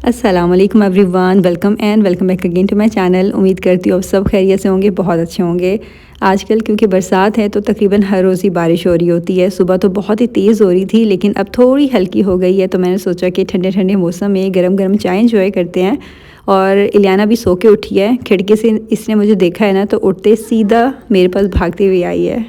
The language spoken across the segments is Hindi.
अस्सलामुअलैकुम everyone, welcome back again to my channel. उम्मीद करती हूँ आप सब खैरियत से होंगे, बहुत अच्छे होंगे। आजकल क्योंकि बरसात है तो तकरीबन हर रोज़ ही बारिश हो रही होती है। सुबह तो बहुत ही तेज़ हो रही थी लेकिन अब थोड़ी हल्की हो गई है, तो मैंने सोचा कि ठंडे ठंडे मौसम में गरम गरम चाय इंजॉय करते हैं। और इलियाना भी सो के उठी है, खिड़की से इसने मुझे देखा है ना तो उठते सीधा मेरे पास भागती हुई आई है।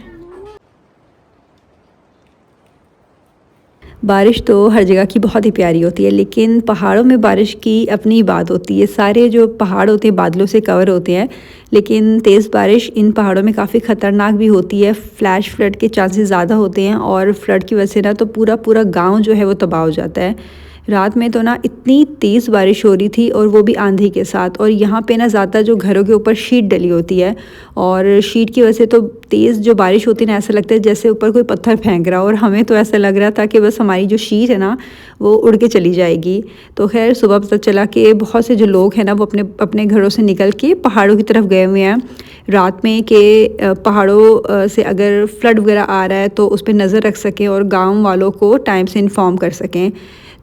बारिश तो हर जगह की बहुत ही प्यारी होती है, लेकिन पहाड़ों में बारिश की अपनी बात होती है। सारे जो पहाड़ होते हैं बादलों से कवर होते हैं, लेकिन तेज़ बारिश इन पहाड़ों में काफ़ी ख़तरनाक भी होती है। फ्लैश फ्लड के चांसेस ज़्यादा होते हैं और फ्लड की वजह से ना तो पूरा पूरा गांव जो है वो तबाह हो जाता है। रात में तो ना इतनी तेज़ बारिश हो रही थी और वो भी आंधी के साथ। और यहाँ पे ना ज़्यादा जो घरों के ऊपर शीट डली होती है, और शीट की वजह से तो तेज़ जो बारिश होती है ना, ऐसा लगता है जैसे ऊपर कोई पत्थर फेंक रहा हो। और हमें तो ऐसा लग रहा था कि बस हमारी जो शीट है ना वो उड़ के चली जाएगी। तो खैर सुबह पता चला कि बहुत से जो लोग हैं ना वो अपने अपने घरों से निकल के पहाड़ों की तरफ गए हुए हैं रात में, कि पहाड़ों से अगर फ्लड वगैरह आ रहा है तो उस पर नज़र रख सकें और गाँव वालों को टाइम से इन्फॉर्म कर सकें।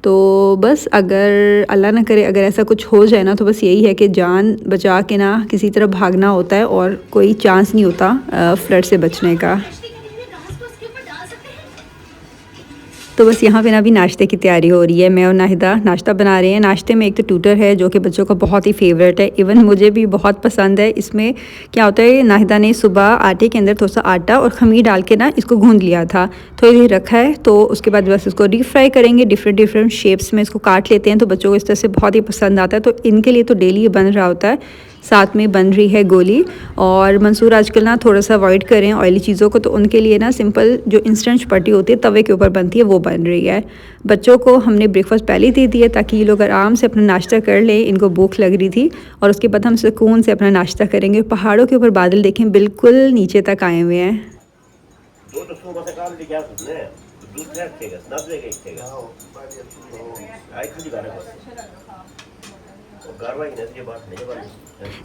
तो बस अगर अल्लाह ना करे अगर ऐसा कुछ हो जाए ना, तो बस यही है कि जान बचा के ना किसी तरह भागना होता है और कोई चांस नहीं होता फ्लड से बचने का। तो बस यहाँ पे ना अभी नाश्ते की तैयारी हो रही है। मैं और नाहिदा नाश्ता बना रहे हैं। नाश्ते में एक तो टूटर है जो कि बच्चों का बहुत ही फेवरेट है, इवन मुझे भी बहुत पसंद है। इसमें क्या होता है, नाहिदा ने सुबह आटे के अंदर थोड़ा सा आटा और खमीर डाल के ना इसको गूंद लिया था, थोड़ी देर रखा है। तो उसके बाद बस इसको डीप फ्राई करेंगे, डिफरेंट डिफरेंट शेप्स में इसको काट लेते हैं। तो बच्चों को इस तरह से बहुत ही पसंद आता है, तो इनके लिए तो डेली ये बन रहा होता है। साथ में बन रही है गोली। और मंसूर आजकल ना थोड़ा सा अवॉइड करें ऑयली चीज़ों को, तो उनके लिए ना सिंपल जो इंस्टेंट चपाती होती है तवे के ऊपर बनती है वो बन रही है। बच्चों को हमने ब्रेकफास्ट पहले ही दे दिया ताकि ये लोग आराम से अपना नाश्ता कर लें, इनको भूख लग रही थी। और उसके बाद हम सुकून से अपना नाश्ता करेंगे। पहाड़ों के ऊपर बादल देखें बिल्कुल नीचे तक आए हुए हैं।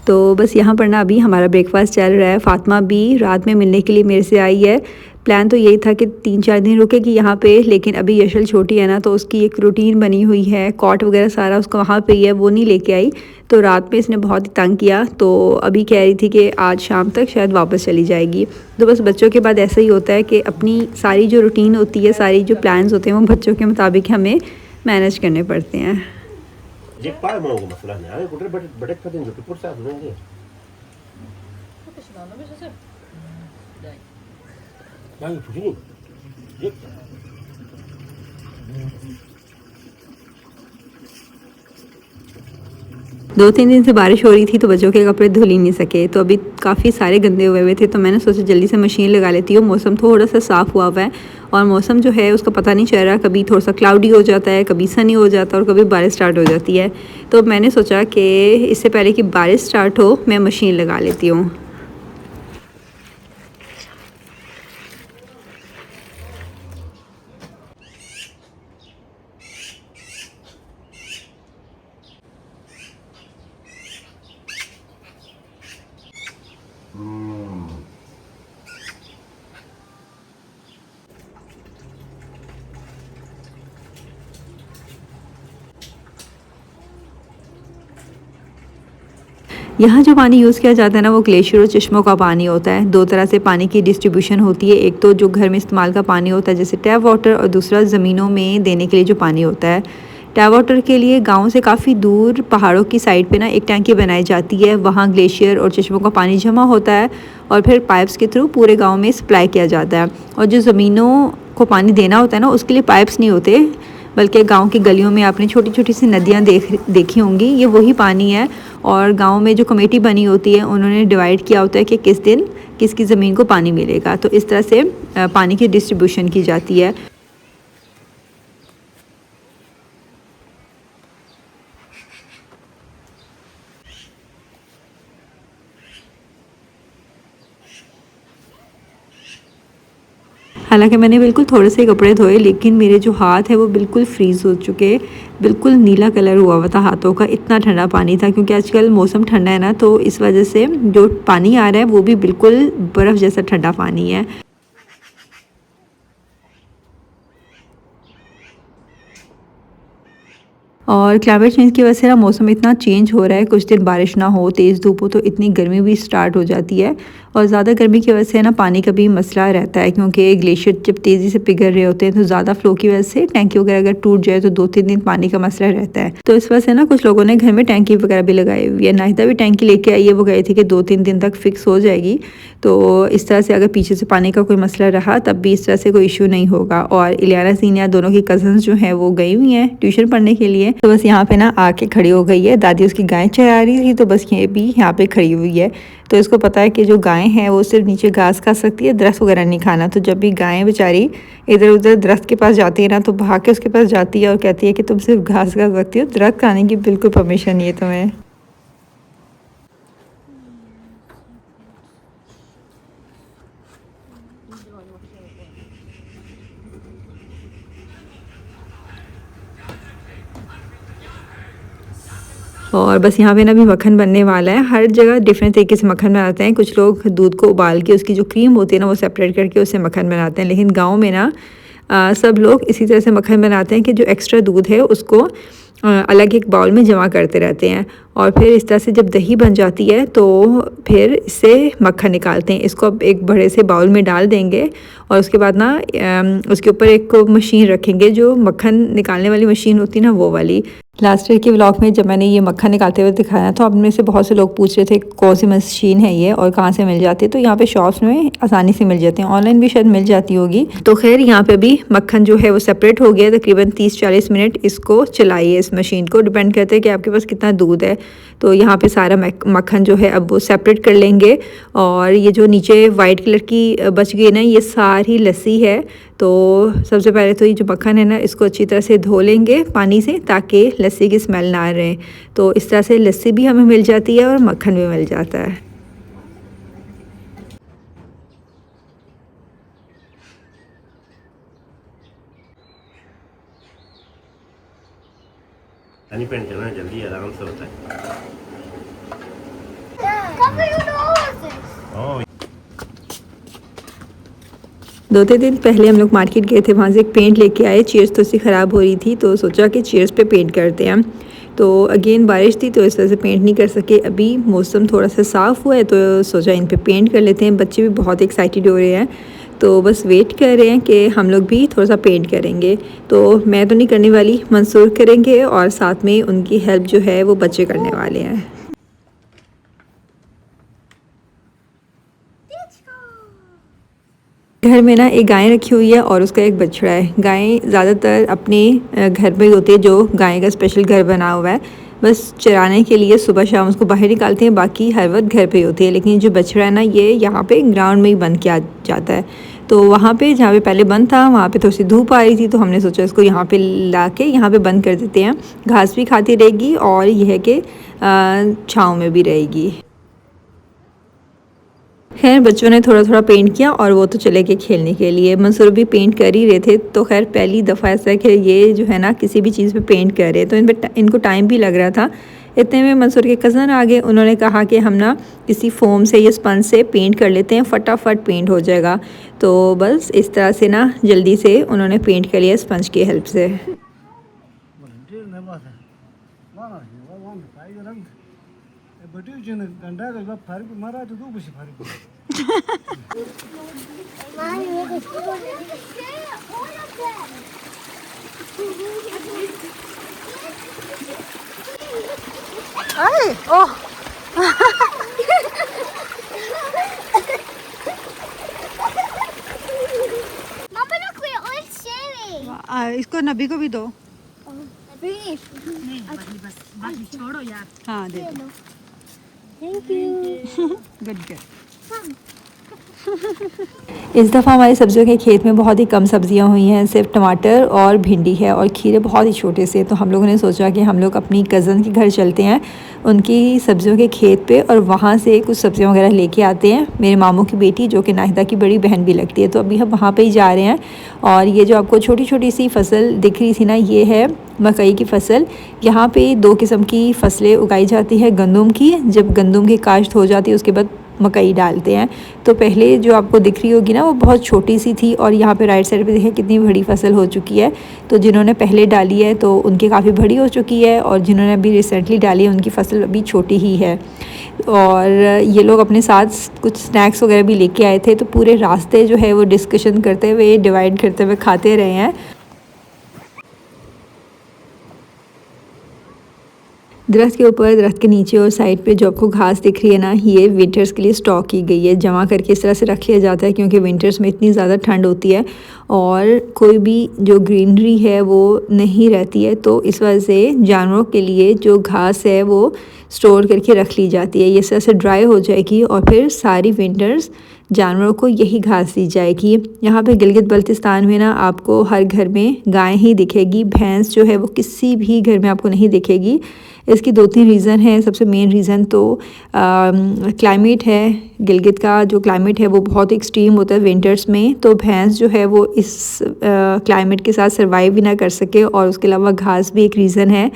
तो बस यहाँ पर ना अभी हमारा ब्रेकफास्ट चल रहा है। फ़ातिमा भी रात में मिलने के लिए मेरे से आई है। प्लान तो यही था कि 3-4 दिन रुकेगी यहाँ पे, लेकिन अभी यशल छोटी है ना तो उसकी एक रूटीन बनी हुई है, कॉट वगैरह सारा उसका वहाँ पे ही है, वो नहीं लेके आई। तो रात में इसने बहुत ही तंग किया, तो अभी कह रही थी कि आज शाम तक शायद वापस चली जाएगी। तो बस बच्चों के बाद ऐसा ही होता है कि अपनी सारी जो रूटीन होती है, सारी जो प्लान्स होते हैं वो बच्चों के मुताबिक हमें मैनेज करने पड़ते हैं। दो तीन दिन से बारिश हो रही थी तो बच्चों के कपड़े धुल ही नहीं सके, तो अभी काफ़ी सारे गंदे हुए हुए थे। तो मैंने सोचा जल्दी से मशीन लगा लेती हूँ। मौसम थोड़ा सा साफ़ हुआ हुआ है और मौसम जो है उसका पता नहीं चल रहा, कभी थोड़ा सा क्लाउडी हो जाता है, कभी सनी हो जाता है और कभी बारिश स्टार्ट हो जाती है। तो मैंने सोचा कि इससे पहले कि बारिश स्टार्ट हो मैं मशीन लगा लेती हूँ। यहाँ जो पानी यूज़ किया जाता है ना वो ग्लेशियर और चश्मों का पानी होता है। दो तरह से पानी की डिस्ट्रीब्यूशन होती है, एक तो जो घर में इस्तेमाल का पानी होता है जैसे टैप वाटर, और दूसरा ज़मीनों में देने के लिए जो पानी होता है। टैप वाटर के लिए गांव से काफ़ी दूर पहाड़ों की साइड पे ना एक टैंकी बनाई जाती है, वहाँ ग्लेशियर और चश्मों का पानी जमा होता है और फिर पाइप्स के थ्रू पूरे गाँव में सप्लाई किया जाता है। और जो ज़मीनों को पानी देना होता है ना उसके लिए पाइप्स नहीं होते, बल्कि गांव की गलियों में आपने छोटी छोटी सी नदियाँ देखी होंगी, ये वही पानी है। और गांव में जो कमेटी बनी होती है उन्होंने डिवाइड किया होता है कि किस दिन किसकी ज़मीन को पानी मिलेगा, तो इस तरह से पानी की डिस्ट्रीब्यूशन की जाती है। हालांकि मैंने बिल्कुल थोड़े से कपड़े धोए, लेकिन मेरे जो हाथ है वो बिल्कुल फ्रीज़ हो चुके। बिल्कुल नीला कलर हुआ हुआ था हाथों का, इतना ठंडा पानी था। क्योंकि आजकल मौसम ठंडा है ना, तो इस वजह से जो पानी आ रहा है वो भी बिल्कुल बर्फ़ जैसा ठंडा पानी है। और क्लाइमेट चेंज की वजह से ना मौसम इतना चेंज हो रहा है, कुछ दिन बारिश ना हो, तेज़ धूप हो, तो इतनी गर्मी भी स्टार्ट हो जाती है। और ज़्यादा गर्मी की वजह से ना पानी का भी मसला रहता है, क्योंकि ग्लेशियर जब तेज़ी से पिघल रहे होते हैं तो ज़्यादा फ्लो की वजह से टैंकी वगैरह अगर टूट जाए तो 2-3 दिन पानी का मसला रहता है। तो इस वजह से ना कुछ लोगों ने घर में टैंकी वगैरह भी लगाई हुई है। नाहिदा भी टैंकी लेके आई है, वो गई थी कि 2-3 दिन तक फिक्स हो जाएगी। तो इस तरह से अगर पीछे से पानी का कोई मसला रहा तब भी इस तरह से कोई इशू नहीं होगा। और इलियाना सीनिया दोनों की कज़न्स जो हैं वो गई हुई हैं ट्यूशन पढ़ने के लिए। तो बस यहाँ पे ना आके खड़ी हो गई है, दादी उसकी गाय चरा रही थी, तो बस ये भी यहाँ पे खड़ी हुई है। तो इसको पता है कि जो गाय हैं वो सिर्फ नीचे घास खा सकती है, दरख्त वगैरह नहीं खाना। तो जब भी गायें बेचारी इधर उधर दरख्त के पास जाती है ना, तो भाग के उसके पास जाती है और कहती है कि तुम सिर्फ घास खा सकती हो, दरख्त खाने की बिल्कुल परमिशन नहीं है तुम्हें। और बस यहाँ पे ना भी मक्खन बनने वाला है। हर जगह डिफरेंट तरीके से मक्खन बनाते हैं। कुछ लोग दूध को उबाल के उसकी जो क्रीम होती है ना वो सेपरेट करके उससे मक्खन बनाते हैं, लेकिन गाँव में ना सब लोग इसी तरह से मक्खन बनाते हैं कि जो एक्स्ट्रा दूध है उसको अलग एक बाउल में जमा करते रहते हैं। और फिर इस तरह से जब दही बन जाती है तो फिर इससे मक्खन निकालते हैं। इसको अब एक बड़े से बाउल में डाल देंगे और उसके बाद ना उसके ऊपर एक मशीन रखेंगे, जो मक्खन निकालने वाली मशीन होती है ना वो वाली। लास्ट ईयर के व्लॉग में जब मैंने ये मक्खन निकालते हुए दिखाया तो अब में से बहुत से लोग पूछ रहे थे कौन सी मशीन है ये और कहाँ से मिल जाती है। तो यहाँ पे शॉप्स में आसानी से मिल जाते हैं, ऑनलाइन भी शायद मिल जाती होगी। तो खैर यहाँ पे भी मक्खन जो है वो सेपरेट हो गया। तकरीबन 30-40 मिनट इसको चलाइए, इस मशीन को, डिपेंड करते हैं कि आपके पास कितना दूध है। तो यहाँ पे सारा मक्खन जो है अब वो सेपरेट कर लेंगे। और ये जो नीचे वाइट कलर की बच गई ना, ये सारी लस्सी है। तो सबसे पहले तो ये जो मक्खन है ना इसको अच्छी तरह से धो लेंगे पानी से, ताकि लस्सी की स्मेल ना रहे। तो इस तरह से लस्सी भी हमें मिल जाती है और मक्खन भी मिल जाता है। जल्दी आराम से होता है। दो तीन दिन पहले हम लोग मार्केट गए थे, वहाँ से एक पेंट लेके आए। चेयर्स तो उसकी ख़राब हो रही थी, तो सोचा कि चेयर्स पे पेंट करते हैं। तो अगेन बारिश थी तो इस वजह से पेंट नहीं कर सके। अभी मौसम थोड़ा सा साफ़ हुआ है तो सोचा इन पे पेंट कर लेते हैं। बच्चे भी बहुत एक्साइटेड हो रहे हैं, तो बस वेट कर रहे हैं कि हम लोग भी थोड़ा सा पेंट करेंगे। तो मैं तो नहीं करने वाली, मंसूर करेंगे और साथ में उनकी हेल्प जो है वो बच्चे करने वाले हैं। घर में ना एक गाय रखी हुई है और उसका एक बछड़ा है। गाय ज़्यादातर अपने घर में होती है, जो गाय का स्पेशल घर बना हुआ है, बस चराने के लिए सुबह शाम उसको बाहर निकालते हैं, बाकी हर वक्त घर पे ही होती है। लेकिन जो बछड़ा है ना ये यहाँ पे ग्राउंड में ही बंद किया जाता है। तो वहाँ पे जहाँ पे पहले बंद था वहाँ पे थोड़ी सी धूप आ रही थी, तो हमने सोचा इसको यहाँ पे ला के यहाँ पे बंद कर देते हैं। घास भी खाती रहेगी और यह है कि छाँव में भी रहेगी। खैर बच्चों ने थोड़ा थोड़ा पेंट किया और वो तो चले गए खेलने के लिए। मंसूर भी पेंट कर ही रहे थे। तो खैर पहली दफ़ा ऐसा है कि ये जो है ना किसी भी चीज़ पे पेंट कर रहे हैं, तो इनको टाइम भी लग रहा था। इतने में मंसूर के कज़न आ गए, उन्होंने कहा कि हम ना किसी फोम से या स्पंज से पेंट कर लेते हैं, फटाफट पेंट हो जाएगा। तो बस इस तरह से ना जल्दी से उन्होंने पेंट कर लिया स्पंज की हेल्प से। इसको नबी को भी दो। नहीं, बस बाकी छोड़ो यार। हाँ दे दो। Thank you. Good good. इस दफ़ा हमारे सब्जियों के खेत में बहुत ही कम सब्जियां हुई हैं, सिर्फ टमाटर और भिंडी है और खीरे बहुत ही छोटे से। तो हम लोगों ने सोचा कि हम लोग अपनी कज़न के घर चलते हैं, उनकी सब्जियों के खेत पे, और वहाँ से कुछ सब्जियां वगैरह लेके आते हैं। मेरे मामू की बेटी जो कि नाहिदा की बड़ी बहन भी लगती है, तो अभी हम वहाँ पे ही जा रहे हैं। और ये जो आपको छोटी छोटी सी फसल दिख रही थी ना, ये है मकई की फसल। यहाँ पे 2 किस्म की फसलें उगाई जाती है गंदम की। जब गंदम की काश्त हो जाती है उसके बाद मकई डालते हैं। तो पहले जो आपको दिख रही होगी ना वो बहुत छोटी सी थी, और यहाँ पे राइट साइड पे देखें कितनी बड़ी फसल हो चुकी है। तो जिन्होंने पहले डाली है तो उनकी काफ़ी बड़ी हो चुकी है, और जिन्होंने अभी रिसेंटली डाली है उनकी फसल अभी छोटी ही है। और ये लोग अपने साथ कुछ स्नैक्स वगैरह भी लेके आए थे, तो पूरे रास्ते जो है वो डिस्कशन करते हुए, डिवाइड करते हुए खाते रहे हैं। दरख्त के ऊपर, दरख्त के नीचे और साइड पे जो आपको घास दिख रही है ना, ये विंटर्स के लिए स्टॉक की गई है। जमा करके इस तरह से रख लिया जाता है क्योंकि विंटर्स में इतनी ज़्यादा ठंड होती है और कोई भी जो ग्रीनरी है वो नहीं रहती है। तो इस वजह से जानवरों के लिए जो घास है वो स्टोर करके रख ली जाती है। ये इस तरह से ड्राई हो जाएगी और फिर सारी विंटर्स जानवरों को यही घास दी जाएगी। यहाँ पे गिलगित बल्तिस्तान में ना आपको हर घर में गाय ही दिखेगी, भैंस जो है वो किसी भी घर में आपको नहीं दिखेगी। इसकी 2-3 रीज़न है। सबसे मेन रीज़न तो क्लाइमेट है। गिलगित का जो क्लाइमेट है वो बहुत एक्सट्रीम होता है विंटर्स में, तो भैंस जो है वो इस क्लाइमेट के साथ सर्वाइव भी ना कर सके। और उसके अलावा घास भी एक रीज़न है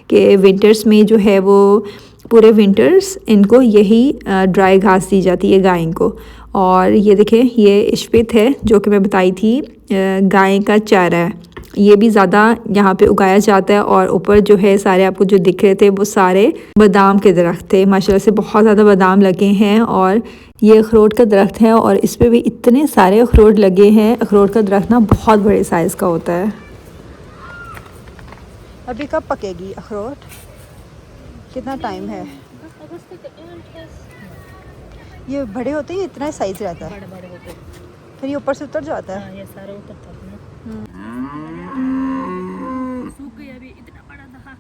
कि विंटर्स में जो है वो पूरे विंटर्स इनको यही ड्राई घास दी जाती है गाय को। और ये देखें, ये इश्पित है जो कि मैं बताई थी गाय का चारा है। ये भी ज़्यादा यहाँ पे उगाया जाता है। और ऊपर जो है सारे आपको जो दिख रहे थे वो सारे बादाम के दरख्त थे। माशाल्लाह से बहुत ज़्यादा बादाम लगे हैं। और ये अखरोट का दरख्त है और इस पे भी इतने सारे अखरोट लगे हैं। अखरोट का दरख्त ना बहुत बड़े साइज़ का होता है। अभी कब पकेगी अखरोट? कितना टाइम है? ये बड़े होते हैं, इतना साइज़ रहता है? बड़े होते हैं, फिर ये ऊपर से उतर जाता है। ये सारे उतरता है ना। सूख गया अभी, इतना बड़ा था।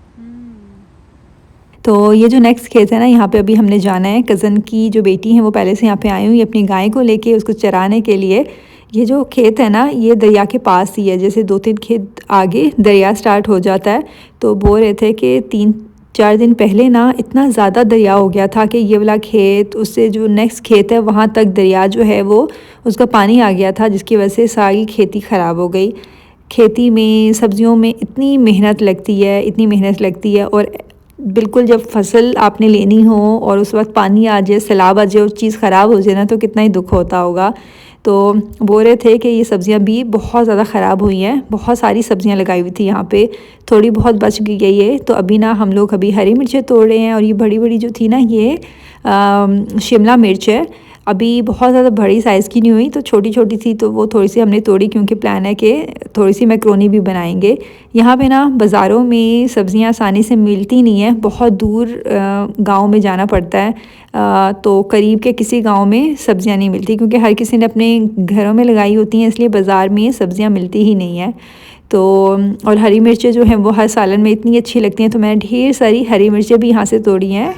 तो ये जो नेक्स्ट खेत है ना, यहाँ पे अभी हमने जाना है। कज़न की जो बेटी है वो पहले से यहाँ पे आई हुई अपनी गाय को लेके उसको चराने के लिए। ये जो खेत है ना ये दरिया के पास ही है। जैसे 2-3 खेत आगे दरिया स्टार्ट हो जाता है। तो बोल रहे थे कि 3-4 दिन पहले ना इतना ज़्यादा दरिया हो गया था कि ये वाला खेत, उससे जो नेक्स्ट खेत है वहाँ तक दरिया जो है वो उसका पानी आ गया था, जिसकी वजह से सारी खेती ख़राब हो गई। खेती में, सब्जियों में इतनी मेहनत लगती है, इतनी मेहनत लगती है। और बिल्कुल जब फसल आपने लेनी हो और उस वक्त पानी आ जाए, सैलाब आ जाए और चीज़ ख़राब हो जाए ना, तो कितना ही दुख होता होगा। तो बोल रहे थे कि ये सब्ज़ियाँ भी बहुत ज़्यादा ख़राब हुई हैं। बहुत सारी सब्ज़ियाँ लगाई हुई थी यहाँ पे, थोड़ी बहुत बच गई है। तो अभी ना हम लोग अभी हरी मिर्चें तोड़ रहे हैं। और ये बड़ी बड़ी जो थी ना, ये शिमला मिर्च है। अभी बहुत ज़्यादा बड़ी साइज़ की नहीं हुई, तो छोटी छोटी थी, तो वो थोड़ी सी हमने तोड़ी क्योंकि प्लान है कि थोड़ी सी मैक्रोनी भी बनाएंगे। यहाँ पे ना बाज़ारों में सब्ज़ियाँ आसानी से मिलती नहीं है, बहुत दूर गांव में जाना पड़ता है। तो करीब के किसी गांव में सब्ज़ियाँ नहीं मिलती क्योंकि हर किसी ने अपने घरों में लगाई होती हैं, इसलिए बाज़ार में सब्ज़ियाँ मिलती ही नहीं है। तो और हरी मिर्चें जो हैं वो हर सालन में इतनी अच्छी लगती हैं, तो मैंने ढेर सारी हरी मिर्चें भी यहाँ से तोड़ी हैं।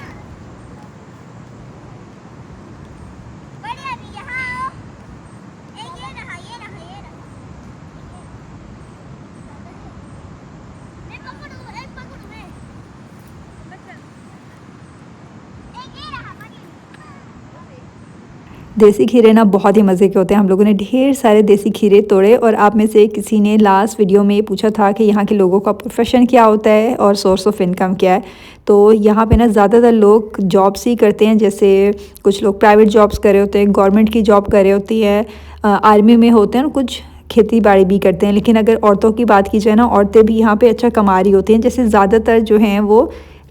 देसी खीरे ना बहुत ही मज़े के होते हैं। हम लोगों ने ढेर सारे देसी खीरे तोड़े। और आप में से किसी ने लास्ट वीडियो में पूछा था कि यहाँ के लोगों का प्रोफेशन क्या होता है और सोर्स ऑफ इनकम क्या है। तो यहाँ पे ना ज़्यादातर लोग जॉब्स ही करते हैं। जैसे कुछ लोग प्राइवेट जॉब्स कर रहे होते हैं, गवर्नमेंट की जॉब कर रहे होती है, आर्मी में होते हैं, कुछ खेती बाड़ी भी करते हैं। लेकिन अगर औरतों की बात की जाए ना, औरतें भी यहाँ पे अच्छा कमा रही होती हैं। जैसे ज़्यादातर जो हैं वो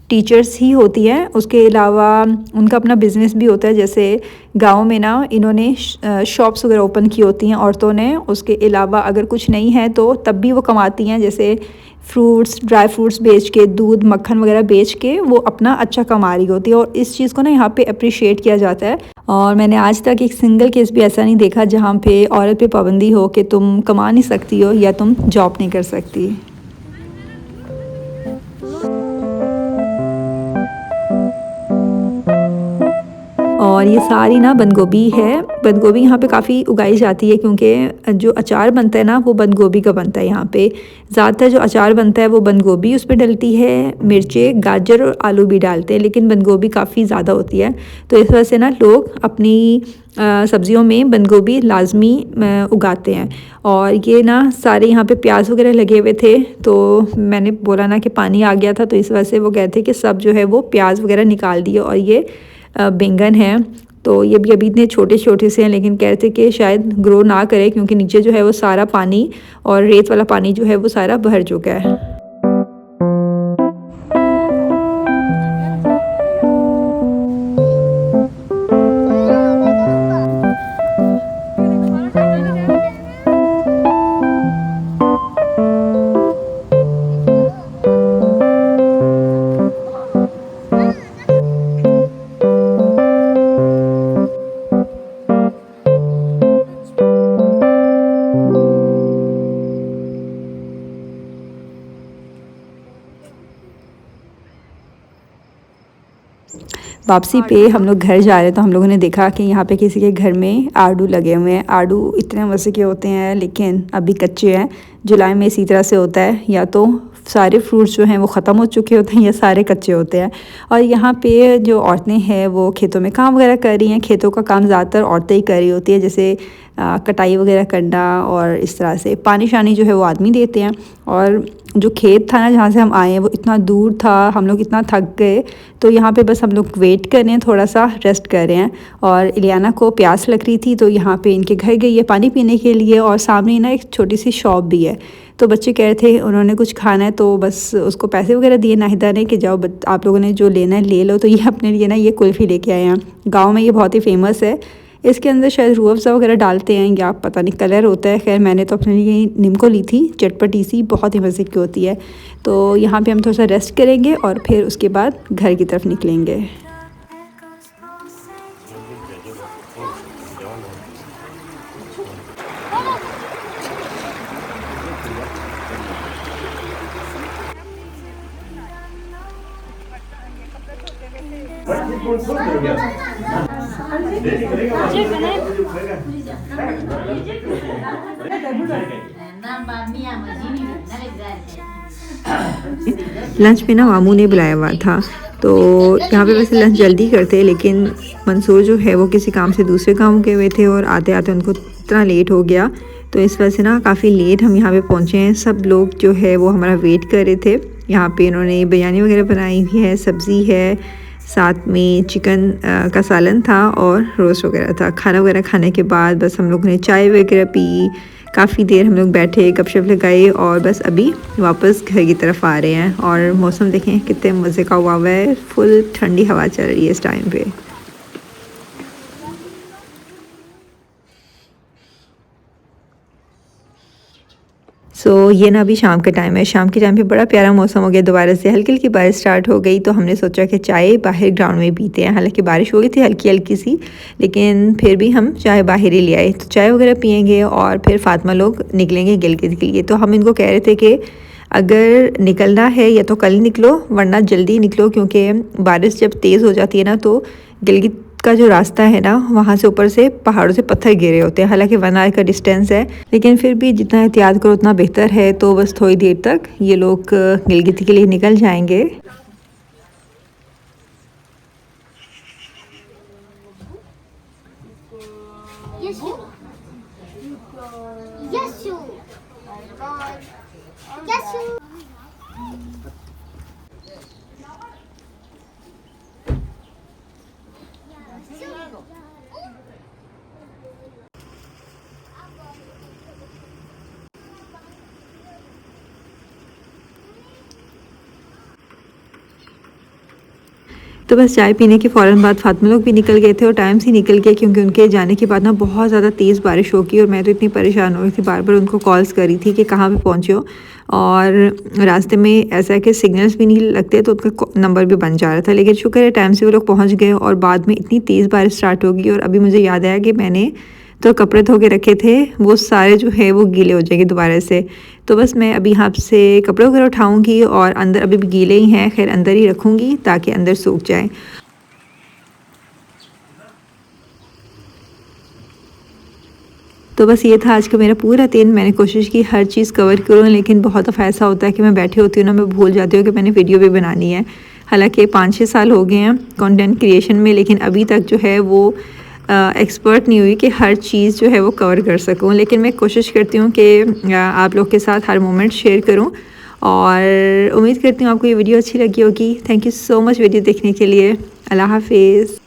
टीचर्स ही होती हैं, उसके अलावा उनका अपना बिज़नेस भी होता है। जैसे गांव में ना इन्होंने शॉप्स वगैरह ओपन की होती हैं औरतों ने। उसके अलावा अगर कुछ नहीं है तो तब भी वो कमाती हैं, जैसे फ्रूट्स, ड्राई फ्रूट्स बेच के, दूध, मक्खन वगैरह बेच के वो अपना अच्छा कमा रही होती है। और इस चीज़ को ना यहाँ पे अप्रिशिएट किया जाता है। और मैंने आज तक एक सिंगल केस भी ऐसा नहीं देखा जहाँ पे औरत पे पाबंदी हो कि तुम कमा नहीं सकती हो या तुम जॉब नहीं कर सकती। और ये सारी ना बंद गोभी है। बंद गोभी यहाँ पे काफ़ी उगाई जाती है क्योंकि जो अचार बनता है ना वो बंद गोभी का बनता है। यहाँ पे ज़्यादातर जो अचार बनता है वो बंद गोभी उस पर डलती है, मिर्चें, गाजर और आलू भी डालते हैं, लेकिन बंद गोभी काफ़ी ज़्यादा होती है। तो इस वजह से ना लोग अपनी सब्जियों में बंद गोभी लाजमी उगाते हैं। और ये ना सारे यहाँ पे प्याज वगैरह लगे हुए थे, तो मैंने बोला ना कि पानी आ गया था, तो इस वजह से वो कहते हैं कि सब जो है वो प्याज वगैरह निकाल दिए। और ये बैंगन है, तो ये भी अभी इतने छोटे छोटे से हैं, लेकिन कहते कि शायद ग्रो ना करे क्योंकि नीचे जो है वो सारा पानी और रेत वाला पानी जो है वो सारा भर चुका है। वापसी पे हम लोग घर जा रहे तो हम लोगों ने देखा कि यहाँ पे किसी के घर में आड़ू लगे हुए हैं। आड़ू इतने मज़े के होते हैं लेकिन अभी कच्चे हैं। जुलाई में इसी तरह से होता है, या तो सारे फ्रूट्स जो हैं वो ख़त्म हो चुके होते हैं या सारे कच्चे होते हैं। और यहाँ पे जो औरतें हैं वो खेतों में काम वगैरह कर रही हैं। खेतों का काम ज़्यादातर औरतें ही कर रही होती है, जैसे कटाई वगैरह करना, और इस तरह से पानी शानी जो है वो आदमी देते हैं। और जो खेत था ना जहाँ से हम आए हैं वो इतना दूर था, हम लोग इतना थक गए, तो यहाँ पे बस हम लोग वेट कर रहे हैं, थोड़ा सा रेस्ट कर रहे हैं। और इलियाना को प्यास लग रही थी तो यहाँ पे इनके घर गई है पानी पीने के लिए, और सामने ना एक छोटी सी शॉप भी है। तो बच्चे कह रहे थे उन्होंने कुछ खाना है, तो बस उसको पैसे वगैरह दिए नाहिदा ने कि जाओ आप लोगों ने जो लेना है ले लो। तो ये अपने लिए ना ये कुल्फ़ी लेके आए हैं। गाँव में ये बहुत ही फेमस है। इसके अंदर शायद रूह अफ़ज़ा वगैरह डालते हैं या पता नहीं कलर होता है। खैर मैंने तो अपने लिए निम्को ली थी, चटपटी सी, बहुत ही मज़े की होती है। तो यहाँ पे हम थोड़ा सा रेस्ट करेंगे और फिर उसके बाद घर की तरफ निकलेंगे। लंच में ना मामू ने बुलाया हुआ था, तो यहाँ पे वैसे लंच जल्दी करते हैं, लेकिन मंसूर जो है वो किसी काम से दूसरे गांव गए हुए थे और आते आते उनको इतना लेट हो गया, तो इस वजह से ना काफ़ी लेट हम यहाँ पे पहुँचे हैं। सब लोग जो है वो हमारा वेट कर रहे थे। यहाँ पे इन्होंने बिरयानी वगैरह बनाई हुई है, सब्ज़ी है, साथ में चिकन का सालन था और रोस्ट वगैरह था। खाना वगैरह खाने के बाद बस हम लोगों ने चाय वगैरह पी, काफ़ी देर हम लोग बैठे, गपशप लगाए, और बस अभी वापस घर की तरफ आ रहे हैं। और मौसम देखें कितने मज़े का हुआ है, फुल ठंडी हवा चल रही है इस टाइम पे। ये ना अभी शाम का टाइम है। शाम के टाइम पे बड़ा प्यारा मौसम हो गया, दोबारा से हल्की हल्की बारिश स्टार्ट हो गई। तो हमने सोचा कि चाय बाहर ग्राउंड में पीते हैं। हालांकि बारिश हो गई थी हल्की हल्की सी, लेकिन फिर भी हम चाय बाहर ही ले आए। तो चाय वगैरह पियेंगे और फिर फातिमा लोग निकलेंगे गिलगित के लिए। तो हम इनको कह रहे थे कि अगर निकलना है या तो कल निकलो, वरना जल्दी निकलो, क्योंकि बारिश जब तेज़ हो जाती है ना तो गिलगित का जो रास्ता है ना वहाँ से ऊपर से पहाड़ों से पत्थर गिरे होते हैं। हालांकि 1 आवर का डिस्टेंस है, लेकिन फिर भी जितना एहतियात करो उतना बेहतर है। तो बस थोड़ी देर तक ये लोग गिलगित के लिए निकल जाएंगे। तो बस चाय पीने के फ़ौरन बाद फातिमा लोग भी निकल गए थे, और टाइम से निकल गए क्योंकि उनके जाने के बाद ना बहुत ज़्यादा तेज़ बारिश हो गई। और मैं तो इतनी परेशान हो रही थी, बार बार उनको कॉल्स कर रही थी कि कहाँ पे पहुँचे हो। और रास्ते में ऐसा है कि सिग्नल्स भी नहीं लगते, तो उनका नंबर भी बन जा रहा था। लेकिन शुक्र है टाइम से वो लोग पहुँच गए। और बाद में इतनी तेज़ बारिश स्टार्ट हो गई, और अभी मुझे याद आया कि मैंने तो कपड़े धो के रखे थे, वो सारे जो है वो गीले हो जाएंगे दोबारा से। तो बस मैं अभी यहाँ से कपड़े वगैरह उठाऊँगी, और अंदर अभी भी गीले ही हैं, खैर अंदर ही रखूँगी ताकि अंदर सूख जाए। तो बस ये था आज का मेरा पूरा दिन। मैंने कोशिश की हर चीज़ कवर करूँ, लेकिन बहुत दफ़ा ऐसा होता है कि मैं बैठी होती हूँ ना, मैं भूल जाती हूँ कि मैंने वीडियो भी बनानी है। हालांकि 5-6 साल हो गए हैं कंटेंट क्रिएशन में, लेकिन अभी तक जो है वो एक्सपर्ट नहीं हुई कि हर चीज़ जो है वो कवर कर सकूँ। लेकिन मैं कोशिश करती हूँ कि आप लोग के साथ हर मोमेंट शेयर करूँ, और उम्मीद करती हूँ आपको ये वीडियो अच्छी लगी होगी। Thank you so much video देखने के लिए। अल्लाह हाफिज़।